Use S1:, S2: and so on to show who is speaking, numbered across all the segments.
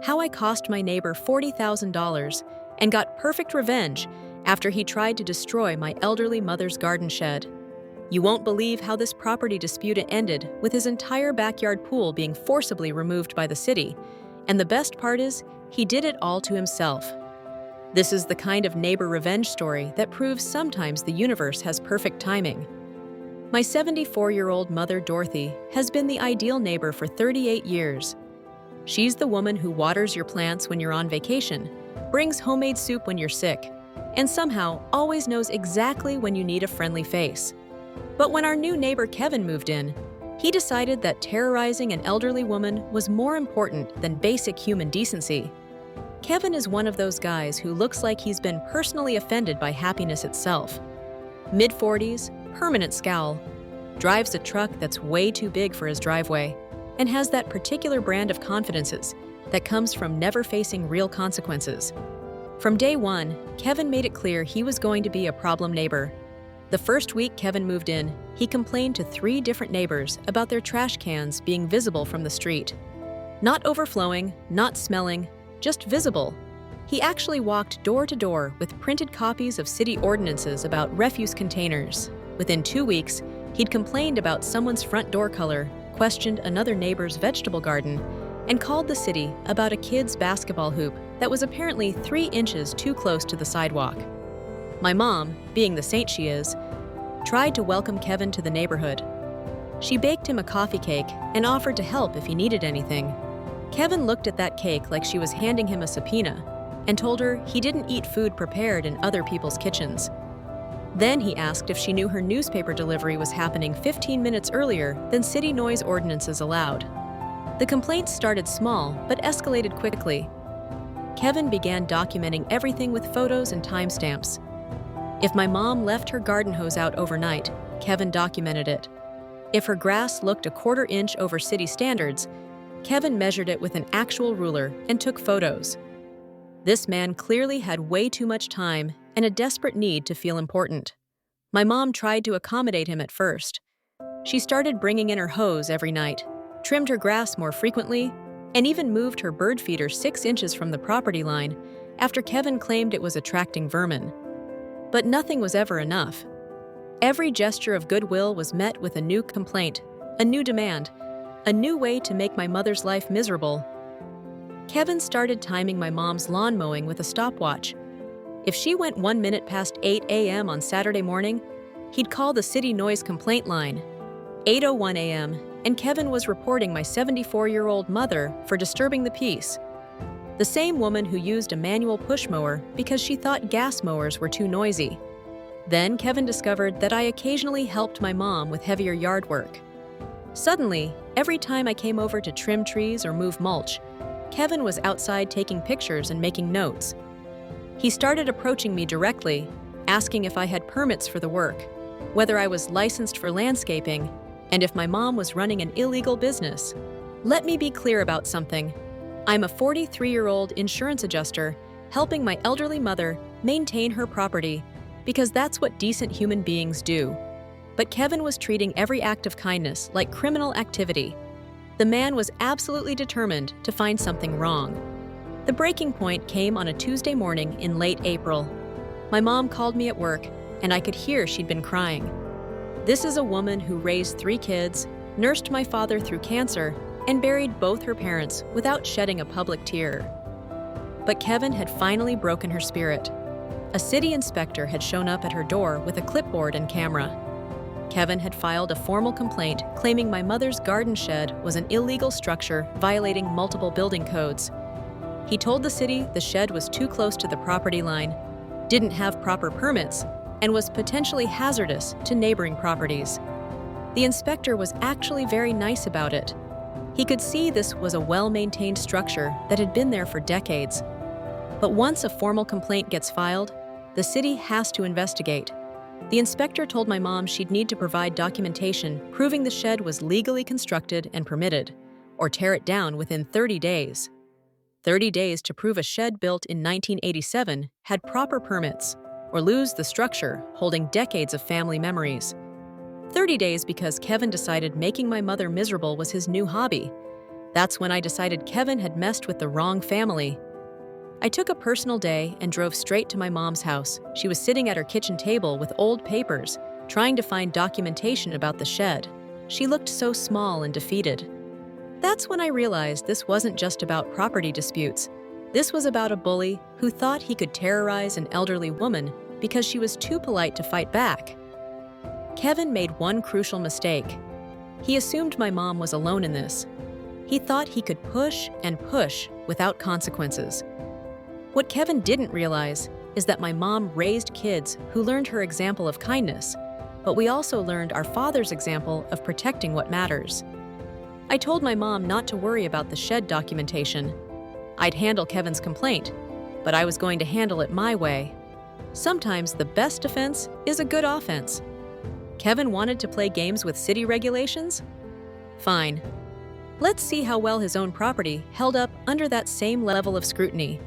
S1: how I cost my neighbor $40,000 and got perfect revenge after he tried to destroy my elderly mother's garden shed. You won't believe how this property dispute ended with his entire backyard pool being forcibly removed by the city, and the best part is, he did it all to himself. This is the kind of neighbor revenge story that proves sometimes the universe has perfect timing. My 74-year-old mother, Dorothy, has been the ideal neighbor for 38 years. She's the woman who waters your plants when you're on vacation, brings homemade soup when you're sick, and somehow always knows exactly when you need a friendly face. But when our new neighbor Kevin moved in, he decided that terrorizing an elderly woman was more important than basic human decency. Kevin is one of those guys who looks like he's been personally offended by happiness itself. Mid-40s, permanent scowl, drives a truck that's way too big for his driveway, and has that particular brand of confidences that comes from never facing real consequences. From day one, Kevin made it clear he was going to be a problem neighbor. The first week Kevin moved in, he complained to 3 different neighbors about their trash cans being visible from the street. Not overflowing, not smelling, just visible. He actually walked door to door with printed copies of city ordinances about refuse containers. Within 2 weeks, he'd complained about someone's front door color, questioned another neighbor's vegetable garden, and called the city about a kid's basketball hoop that was apparently 3 inches too close to the sidewalk. My mom, being the saint she is, tried to welcome Kevin to the neighborhood. She baked him a coffee cake and offered to help if he needed anything. Kevin looked at that cake like she was handing him a subpoena and told her he didn't eat food prepared in other people's kitchens. Then he asked if she knew her newspaper delivery was happening 15 minutes earlier than city noise ordinances allowed. The complaints started small but escalated quickly. Kevin began documenting everything with photos and timestamps. If my mom left her garden hose out overnight, Kevin documented it. If her grass looked a 1/4 inch over city standards, Kevin measured it with an actual ruler and took photos. This man clearly had way too much time and a desperate need to feel important. My mom tried to accommodate him at first. She started bringing in her hose every night, trimmed her grass more frequently, and even moved her bird feeder 6 inches from the property line after Kevin claimed it was attracting vermin. But nothing was ever enough. Every gesture of goodwill was met with a new complaint, a new demand, a new way to make my mother's life miserable. Kevin started timing my mom's lawn mowing with a stopwatch. If she went 1 minute past 8 a.m. on Saturday morning, he'd call the city noise complaint line. 8:01 a.m., and Kevin was reporting my 74-year-old mother for disturbing the peace. The same woman who used a manual push mower because she thought gas mowers were too noisy. Then Kevin discovered that I occasionally helped my mom with heavier yard work. Suddenly, every time I came over to trim trees or move mulch, Kevin was outside taking pictures and making notes. He started approaching me directly, asking if I had permits for the work, whether I was licensed for landscaping, and if my mom was running an illegal business. Let me be clear about something. I'm a 43-year-old insurance adjuster helping my elderly mother maintain her property because that's what decent human beings do. But Kevin was treating every act of kindness like criminal activity. The man was absolutely determined to find something wrong. The breaking point came on a Tuesday morning in late April. My mom called me at work, and I could hear she'd been crying. This is a woman who raised 3 kids, nursed my father through cancer, and buried both her parents without shedding a public tear. But Kevin had finally broken her spirit. A city inspector had shown up at her door with a clipboard and camera. Kevin had filed a formal complaint claiming my mother's garden shed was an illegal structure violating multiple building codes. He told the city the shed was too close to the property line, didn't have proper permits, and was potentially hazardous to neighboring properties. The inspector was actually very nice about it. He could see this was a well-maintained structure that had been there for decades. But once a formal complaint gets filed, the city has to investigate. The inspector told my mom she'd need to provide documentation proving the shed was legally constructed and permitted, or tear it down within 30 days. 30 days to prove a shed built in 1987 had proper permits, or lose the structure holding decades of family memories. 30 days because Kevin decided making my mother miserable was his new hobby. That's when I decided Kevin had messed with the wrong family. I took a personal day and drove straight to my mom's house. She was sitting at her kitchen table with old papers, trying to find documentation about the shed. She looked so small and defeated. That's when I realized this wasn't just about property disputes. This was about a bully who thought he could terrorize an elderly woman because she was too polite to fight back. Kevin made one crucial mistake. He assumed my mom was alone in this. He thought he could push and push without consequences. What Kevin didn't realize is that my mom raised kids who learned her example of kindness, but we also learned our father's example of protecting what matters. I told my mom not to worry about the shed documentation. I'd handle Kevin's complaint, but I was going to handle it my way. Sometimes the best defense is a good offense. Kevin wanted to play games with city regulations? Fine. Let's see how well his own property held up under that same level of scrutiny.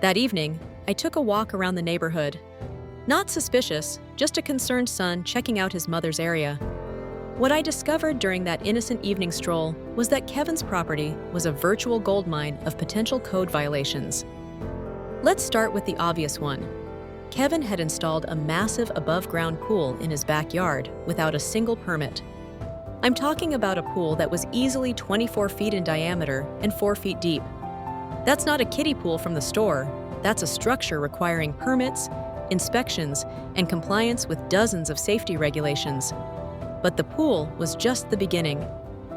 S1: That evening, I took a walk around the neighborhood. Not suspicious, just a concerned son checking out his mother's area. What I discovered during that innocent evening stroll was that Kevin's property was a virtual goldmine of potential code violations. Let's start with the obvious one. Kevin had installed a massive above-ground pool in his backyard without a single permit. I'm talking about a pool that was easily 24 feet in diameter and 4 feet deep. That's not a kiddie pool from the store. That's a structure requiring permits, inspections, and compliance with dozens of safety regulations. But the pool was just the beginning.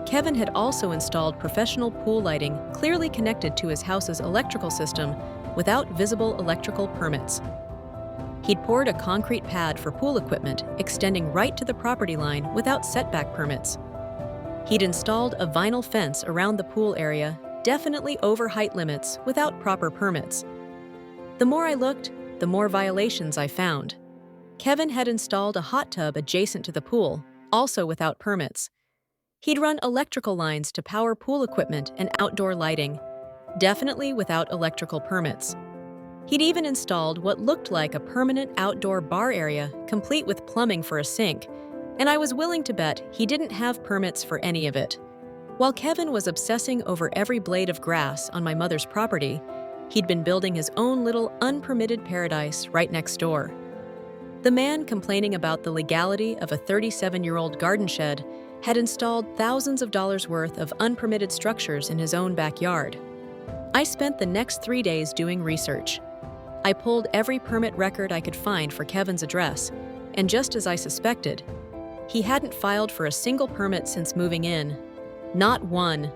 S1: Kevin had also installed professional pool lighting clearly connected to his house's electrical system without visible electrical permits. He'd poured a concrete pad for pool equipment extending right to the property line without setback permits. He'd installed a vinyl fence around the pool area, definitely over height limits without proper permits. The more I looked, the more violations I found. Kevin had installed a hot tub adjacent to the pool, also without permits. He'd run electrical lines to power pool equipment and outdoor lighting, definitely without electrical permits. He'd even installed what looked like a permanent outdoor bar area, complete with plumbing for a sink, and I was willing to bet he didn't have permits for any of it. While Kevin was obsessing over every blade of grass on my mother's property, he'd been building his own little unpermitted paradise right next door. The man complaining about the legality of a 37-year-old garden shed had installed thousands of dollars worth of unpermitted structures in his own backyard. I spent the next 3 days doing research. I pulled every permit record I could find for Kevin's address, and just as I suspected, he hadn't filed for a single permit since moving in. Not one.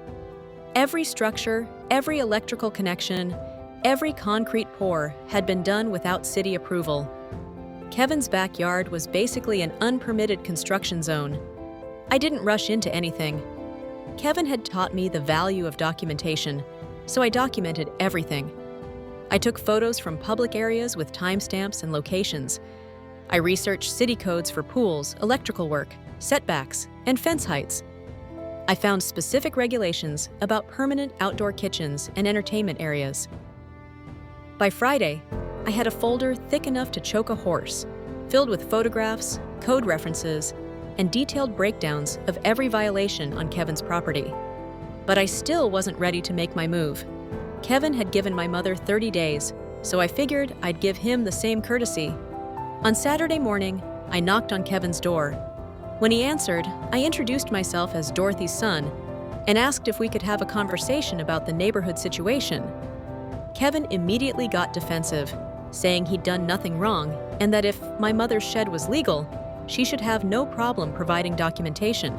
S1: Every structure, every electrical connection, every concrete pour had been done without city approval. Kevin's backyard was basically an unpermitted construction zone. I didn't rush into anything. Kevin had taught me the value of documentation, so I documented everything. I took photos from public areas with timestamps and locations. I researched city codes for pools, electrical work, setbacks, and fence heights. I found specific regulations about permanent outdoor kitchens and entertainment areas. By Friday, I had a folder thick enough to choke a horse, filled with photographs, code references, and detailed breakdowns of every violation on Kevin's property. But I still wasn't ready to make my move. Kevin had given my mother 30 days, so I figured I'd give him the same courtesy. On Saturday morning, I knocked on Kevin's door. When he answered, I introduced myself as Dorothy's son and asked if we could have a conversation about the neighborhood situation. Kevin immediately got defensive, saying he'd done nothing wrong and that if my mother's shed was legal, she should have no problem providing documentation.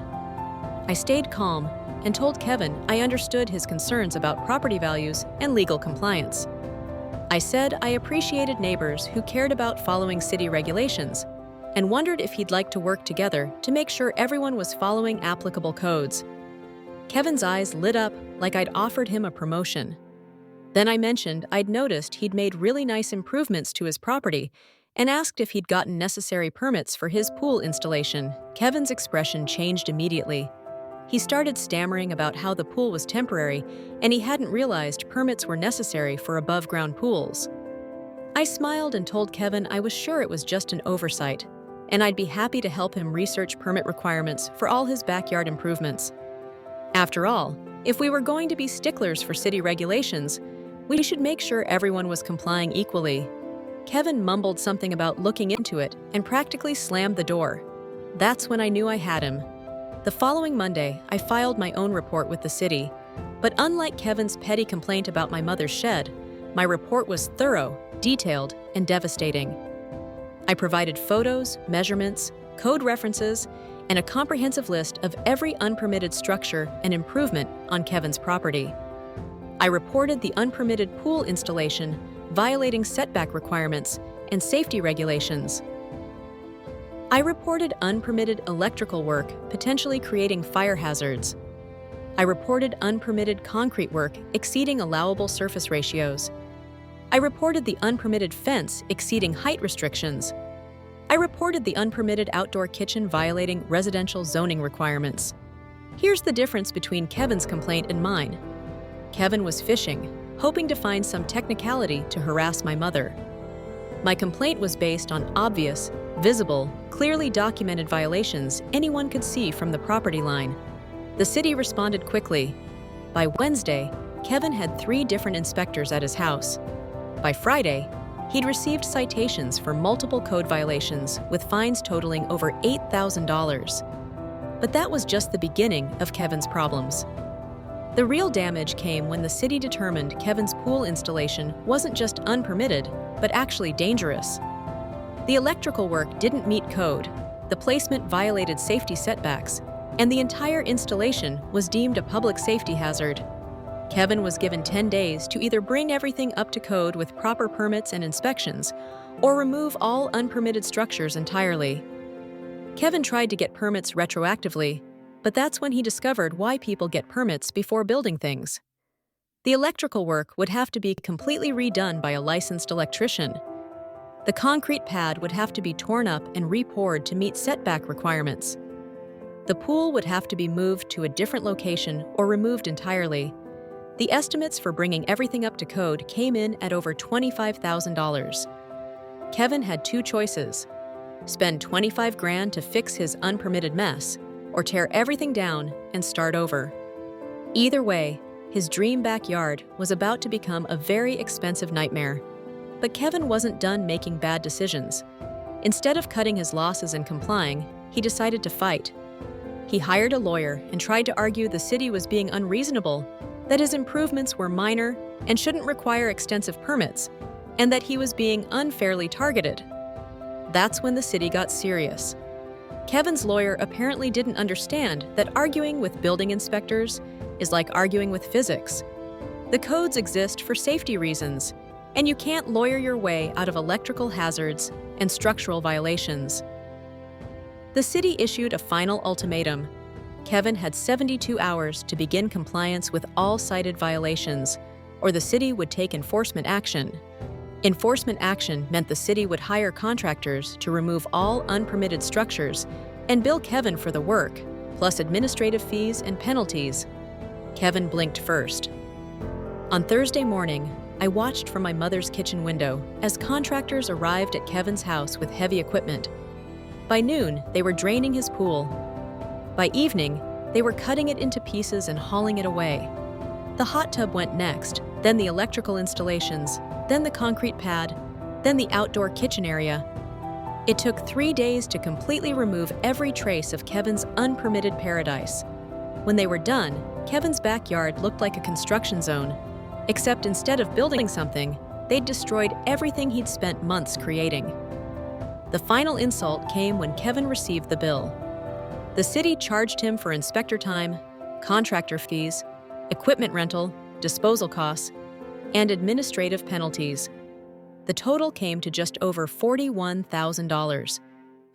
S1: I stayed calm and told Kevin I understood his concerns about property values and legal compliance. I said I appreciated neighbors who cared about following city regulations and wondered if he'd like to work together to make sure everyone was following applicable codes. Kevin's eyes lit up like I'd offered him a promotion. Then I mentioned I'd noticed he'd made really nice improvements to his property and asked if he'd gotten necessary permits for his pool installation. Kevin's expression changed immediately. He started stammering about how the pool was temporary and he hadn't realized permits were necessary for above-ground pools. I smiled and told Kevin I was sure it was just an oversight, and I'd be happy to help him research permit requirements for all his backyard improvements. After all, If we were going to be sticklers for city regulations, we should make sure everyone was complying equally. Kevin mumbled something about looking into it and practically slammed the door. That's when I knew I had him. The following Monday, I filed my own report with the city, but unlike Kevin's petty complaint about my mother's shed, my report was thorough, detailed, and devastating. I provided photos, measurements, code references, and a comprehensive list of every unpermitted structure and improvement on Kevin's property. I reported the unpermitted pool installation violating setback requirements and safety regulations. I reported unpermitted electrical work potentially creating fire hazards. I reported unpermitted concrete work exceeding allowable surface ratios. I reported the unpermitted fence exceeding height restrictions. I reported the unpermitted outdoor kitchen violating residential zoning requirements. Here's the difference between Kevin's complaint and mine. Kevin was fishing, hoping to find some technicality to harass my mother. My complaint was based on obvious, visible, clearly documented violations anyone could see from the property line. The city responded quickly. By Wednesday, Kevin had 3 different inspectors at his house. By Friday, he'd received citations for multiple code violations with fines totaling over $8,000. But that was just the beginning of Kevin's problems. The real damage came when the city determined Kevin's pool installation wasn't just unpermitted, but actually dangerous. The electrical work didn't meet code, the placement violated safety setbacks, and the entire installation was deemed a public safety hazard. Kevin was given 10 days to either bring everything up to code with proper permits and inspections, or remove all unpermitted structures entirely. Kevin tried to get permits retroactively, but that's when he discovered why people get permits before building things. The electrical work would have to be completely redone by a licensed electrician. The concrete pad would have to be torn up and re-poured to meet setback requirements. The pool would have to be moved to a different location or removed entirely. The estimates for bringing everything up to code came in at over $25,000. Kevin had 2 choices: spend $25,000 to fix his unpermitted mess, or tear everything down and start over. Either way, his dream backyard was about to become a very expensive nightmare. But Kevin wasn't done making bad decisions. Instead of cutting his losses and complying, he decided to fight. He hired a lawyer and tried to argue the city was being unreasonable, that his improvements were minor and shouldn't require extensive permits, and that he was being unfairly targeted. That's when the city got serious. Kevin's lawyer apparently didn't understand that arguing with building inspectors is like arguing with physics. The codes exist for safety reasons, and you can't lawyer your way out of electrical hazards and structural violations. The city issued a final ultimatum. Kevin had 72 hours to begin compliance with all cited violations, or the city would take enforcement action. Enforcement action meant the city would hire contractors to remove all unpermitted structures and bill Kevin for the work, plus administrative fees and penalties. Kevin blinked first. On Thursday morning, I watched from my mother's kitchen window as contractors arrived at Kevin's house with heavy equipment. By noon, they were draining his pool. By evening, they were cutting it into pieces and hauling it away. The hot tub went next, then the electrical installations, then the concrete pad, then the outdoor kitchen area. It took 3 days to completely remove every trace of Kevin's unpermitted paradise. When they were done, Kevin's backyard looked like a construction zone, except instead of building something, they'd destroyed everything he'd spent months creating. The final insult came when Kevin received the bill. The city charged him for inspector time, contractor fees, equipment rental, disposal costs, and administrative penalties. The total came to just over $41,000.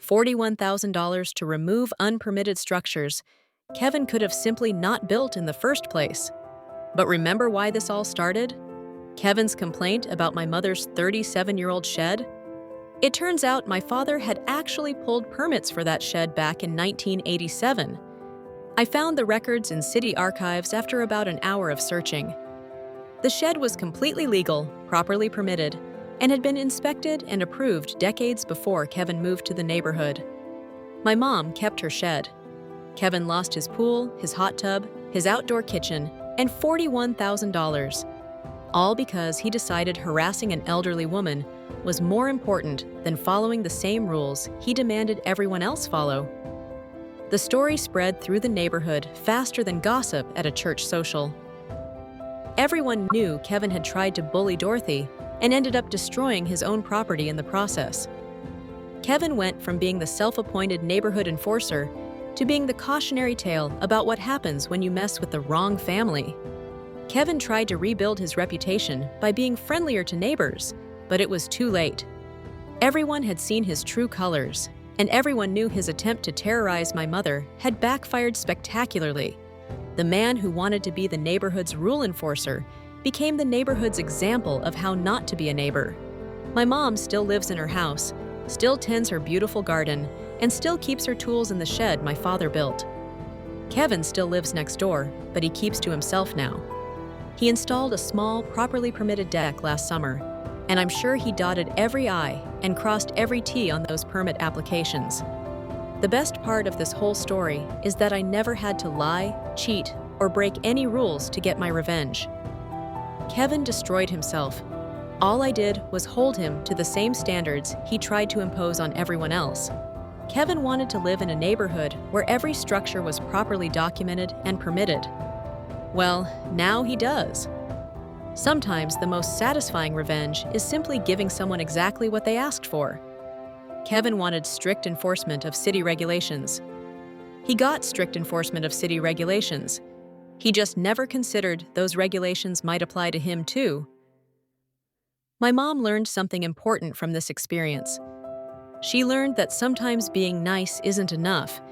S1: $41,000 to remove unpermitted structures Kevin could have simply not built in the first place. But remember why this all started? Kevin's complaint about my mother's 37-year-old shed? It turns out my father had actually pulled permits for that shed back in 1987. I found the records in city archives after about an hour of searching. The shed was completely legal, properly permitted, and had been inspected and approved decades before Kevin moved to the neighborhood. My mom kept her shed. Kevin lost his pool, his hot tub, his outdoor kitchen, and $41,000. All because he decided harassing an elderly woman was more important than following the same rules he demanded everyone else follow. The story spread through the neighborhood faster than gossip at a church social. Everyone knew Kevin had tried to bully Dorothy and ended up destroying his own property in the process. Kevin went from being the self-appointed neighborhood enforcer to being the cautionary tale about what happens when you mess with the wrong family. Kevin tried to rebuild his reputation by being friendlier to neighbors, but it was too late. Everyone had seen his true colors, and everyone knew his attempt to terrorize my mother had backfired spectacularly. The man who wanted to be the neighborhood's rule enforcer became the neighborhood's example of how not to be a neighbor. My mom still lives in her house, still tends her beautiful garden, and still keeps her tools in the shed my father built. Kevin still lives next door, but he keeps to himself now. He installed a small, properly permitted deck last summer, and I'm sure he dotted every I and crossed every T on those permit applications. The best part of this whole story is that I never had to lie, cheat, or break any rules to get my revenge. Kevin destroyed himself. All I did was hold him to the same standards he tried to impose on everyone else. Kevin wanted to live in a neighborhood where every structure was properly documented and permitted. Well, now he does. Sometimes the most satisfying revenge is simply giving someone exactly what they asked for. Kevin wanted strict enforcement of city regulations. He got strict enforcement of city regulations. He just never considered those regulations might apply to him too. My mom learned something important from this experience. She learned that sometimes being nice isn't enough,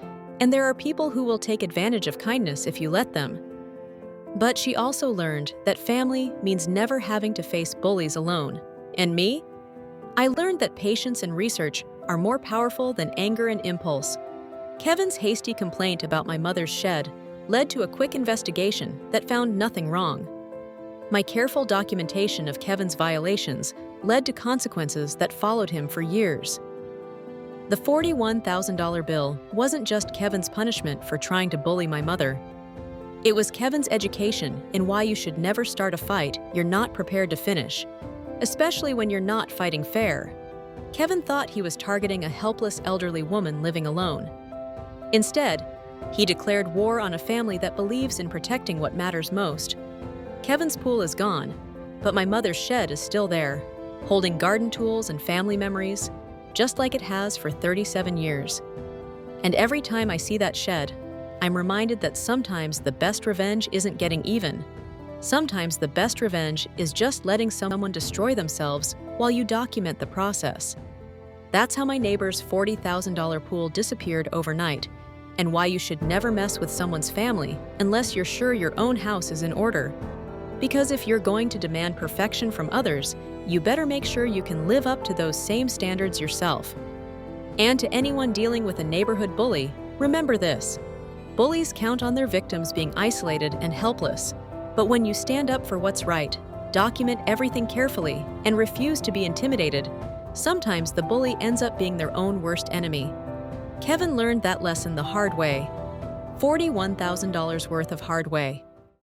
S1: and there are people who will take advantage of kindness if you let them. But she also learned that family means never having to face bullies alone. And me? I learned that patience and research are more powerful than anger and impulse. Kevin's hasty complaint about my mother's shed led to a quick investigation that found nothing wrong. My careful documentation of Kevin's violations led to consequences that followed him for years. The $41,000 bill wasn't just Kevin's punishment for trying to bully my mother. It was Kevin's education in why you should never start a fight you're not prepared to finish, especially when you're not fighting fair. Kevin thought he was targeting a helpless elderly woman living alone. Instead, he declared war on a family that believes in protecting what matters most. Kevin's pool is gone, but my mother's shed is still there, holding garden tools and family memories, just like it has for 37 years. And every time I see that shed, I'm reminded that sometimes the best revenge isn't getting even. Sometimes the best revenge is just letting someone destroy themselves while you document the process. That's how my neighbor's $40,000 pool disappeared overnight, and why you should never mess with someone's family unless you're sure your own house is in order. Because if you're going to demand perfection from others, you better make sure you can live up to those same standards yourself. And to anyone dealing with a neighborhood bully, remember this: bullies count on their victims being isolated and helpless. But when you stand up for what's right, document everything carefully, and refuse to be intimidated, sometimes the bully ends up being their own worst enemy. Kevin learned that lesson the hard way. $41,000 worth of hard way.